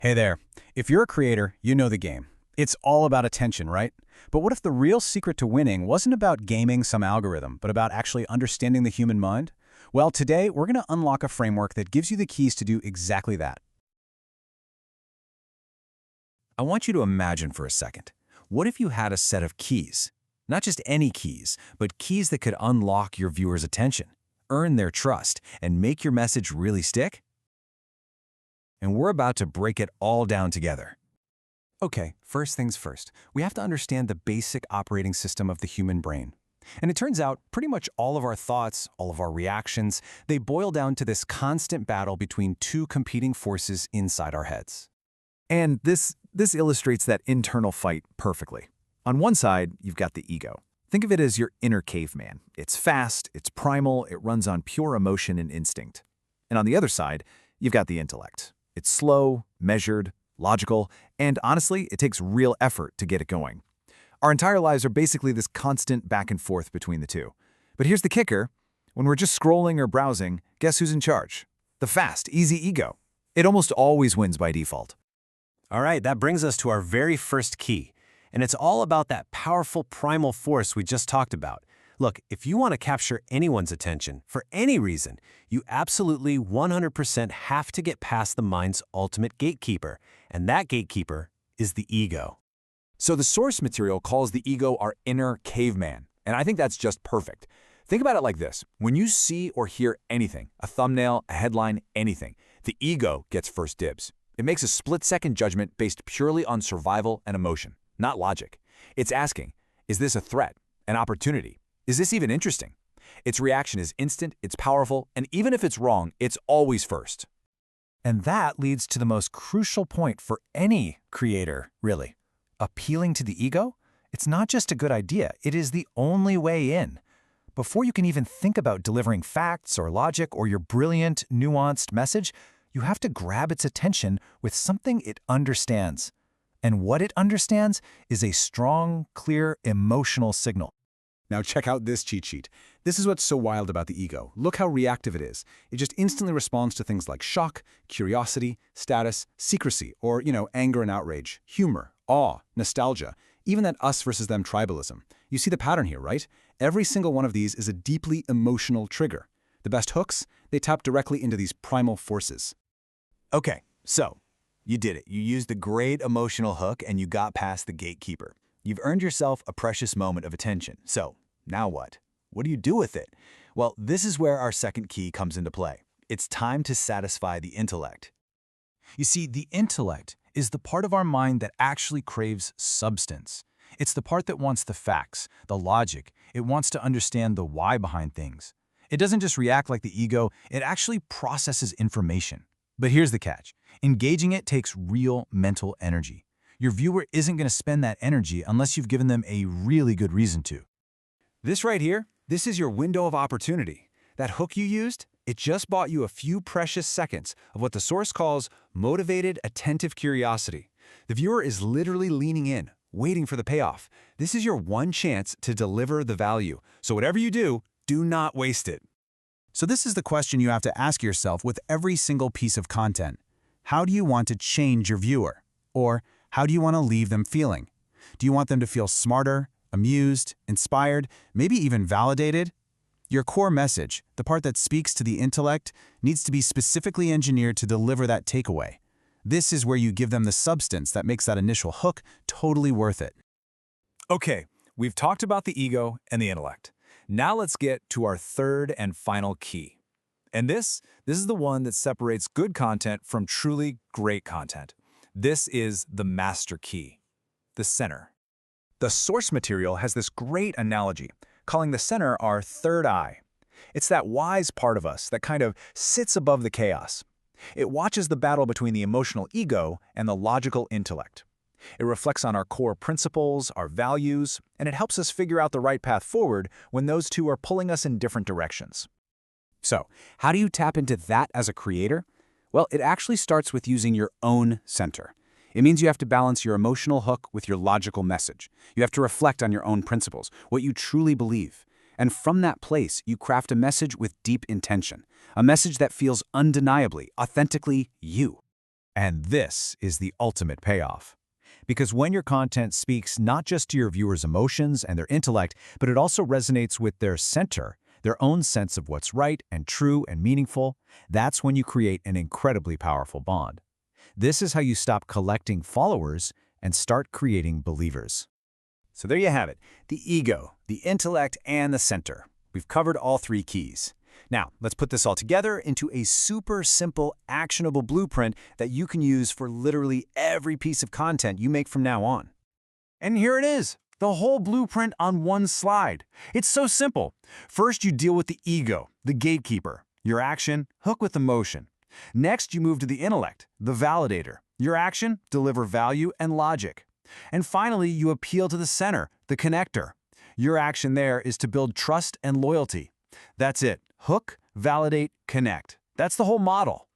Hey there. If you're a creator, you know the game. It's all about attention, right? But what if the real secret to winning wasn't about gaming some algorithm, but about actually understanding the human mind? Well, today we're going to unlock a framework that gives you the keys to do exactly that. I want you to imagine for a second. What if you had a set of keys? Not just any keys, but keys that could unlock your viewers' attention, earn their trust, and make your message really stick? And we're about to break it all down together. Okay, first things first. We have to understand the basic operating system of the human brain. And it turns out pretty much all of our thoughts, all of our reactions, they boil down to this constant battle between two competing forces inside our heads. And this illustrates that internal fight perfectly. On one side, you've got the ego. Think of it as your inner caveman. It's fast, it's primal, it runs on pure emotion and instinct. And on the other side, you've got the intellect. It's slow, measured, logical, and honestly, it takes real effort to get it going. Our entire lives are basically this constant back and forth between the two. But here's the kicker. When we're just scrolling or browsing, guess who's in charge? The fast, easy ego. It almost always wins by default. All right, that brings us to our very first key. And it's all about that powerful primal force we just talked about. Look, if you want to capture anyone's attention for any reason, you absolutely 100% have to get past the mind's ultimate gatekeeper. And that gatekeeper is the ego. So the source material calls the ego our inner caveman. And I think that's just perfect. Think about it like this. When you see or hear anything, a thumbnail, a headline, anything, the ego gets first dibs. It makes a split-second judgment based purely on survival and emotion, not logic. It's asking, is this a threat, an opportunity? Is this even interesting? Its reaction is instant, it's powerful, and even if it's wrong, it's always first. And that leads to the most crucial point for any creator, really. Appealing to the ego? It's not just a good idea, it is the only way in. Before you can even think about delivering facts or logic or your brilliant, nuanced message, you have to grab its attention with something it understands. And what it understands is a strong, clear, emotional signal. Now check out this cheat sheet. This is what's so wild about the ego. Look how reactive it is. It just instantly responds to things like shock, curiosity, status, secrecy, or, anger and outrage, humor, awe, nostalgia, even that us versus them tribalism. You see the pattern here, right? Every single one of these is a deeply emotional trigger. The best hooks, they tap directly into these primal forces. Okay, so you did it. You used the great emotional hook and you got past the gatekeeper. You've earned yourself a precious moment of attention. So now what? What do you do with it? Well, this is where our second key comes into play. It's time to satisfy the intellect. You see, the intellect is the part of our mind that actually craves substance. It's the part that wants the facts, the logic. It wants to understand the why behind things. It doesn't just react like the ego, it actually processes information. But here's the catch. Engaging it takes real mental energy. Your viewer isn't going to spend that energy unless you've given them a really good reason to. This right here, this is your window of opportunity. That hook you used, it just bought you a few precious seconds of what the source calls motivated, attentive curiosity. The viewer is literally leaning in, waiting for the payoff. This is your one chance to deliver the value. So whatever you do not waste it. So this is the question you have to ask yourself with every single piece of content. How do you want to change your viewer? Or how do you want to leave them feeling? Do you want them to feel smarter, amused, inspired, maybe even validated? Your core message, the part that speaks to the intellect, needs to be specifically engineered to deliver that takeaway. This is where you give them the substance that makes that initial hook totally worth it. Okay, we've talked about the ego and the intellect. Now let's get to our third and final key. And this is the one that separates good content from truly great content. This is the master key, the center. The source material has this great analogy, calling the center our third eye. It's that wise part of us that kind of sits above the chaos. It watches the battle between the emotional ego and the logical intellect. It reflects on our core principles, our values, and it helps us figure out the right path forward when those two are pulling us in different directions. So, how do you tap into that as a creator? Well, it actually starts with using your own center. It means you have to balance your emotional hook with your logical message. You have to reflect on your own principles, what you truly believe. And from that place, you craft a message with deep intention, a message that feels undeniably, authentically you. And this is the ultimate payoff. Because when your content speaks not just to your viewers' emotions and their intellect, but it also resonates with their center, their own sense of what's right and true and meaningful, that's when you create an incredibly powerful bond. This is how you stop collecting followers and start creating believers. So there you have it, the ego, the intellect, and the center. We've covered all three keys. Now, let's put this all together into a super simple, actionable blueprint that you can use for literally every piece of content you make from now on. And here it is, the whole blueprint on one slide. It's so simple. First, you deal with the ego, the gatekeeper. Your action, hook with emotion. Next, you move to the intellect, the validator. Your action, deliver value and logic. And finally, you appeal to the center, the connector. Your action there is to build trust and loyalty. That's it. Hook, validate, connect. That's the whole model.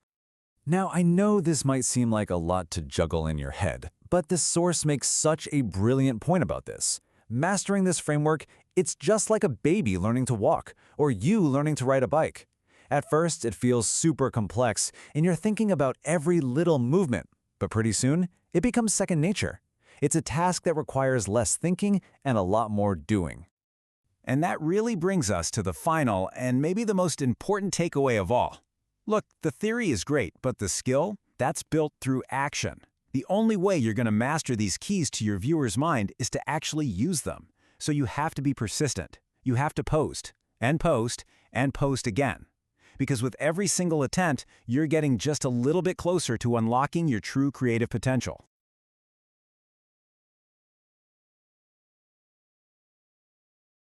Now, I know this might seem like a lot to juggle in your head, but the source makes such a brilliant point about this. Mastering this framework, it's just like a baby learning to walk, or you learning to ride a bike. At first, it feels super complex, and you're thinking about every little movement, but pretty soon, it becomes second nature. It's a task that requires less thinking and a lot more doing. And that really brings us to the final and maybe the most important takeaway of all. Look, the theory is great, but the skill, that's built through action. The only way you're going to master these keys to your viewer's mind is to actually use them. So you have to be persistent. You have to post, and post, and post again. Because with every single attempt, you're getting just a little bit closer to unlocking your true creative potential.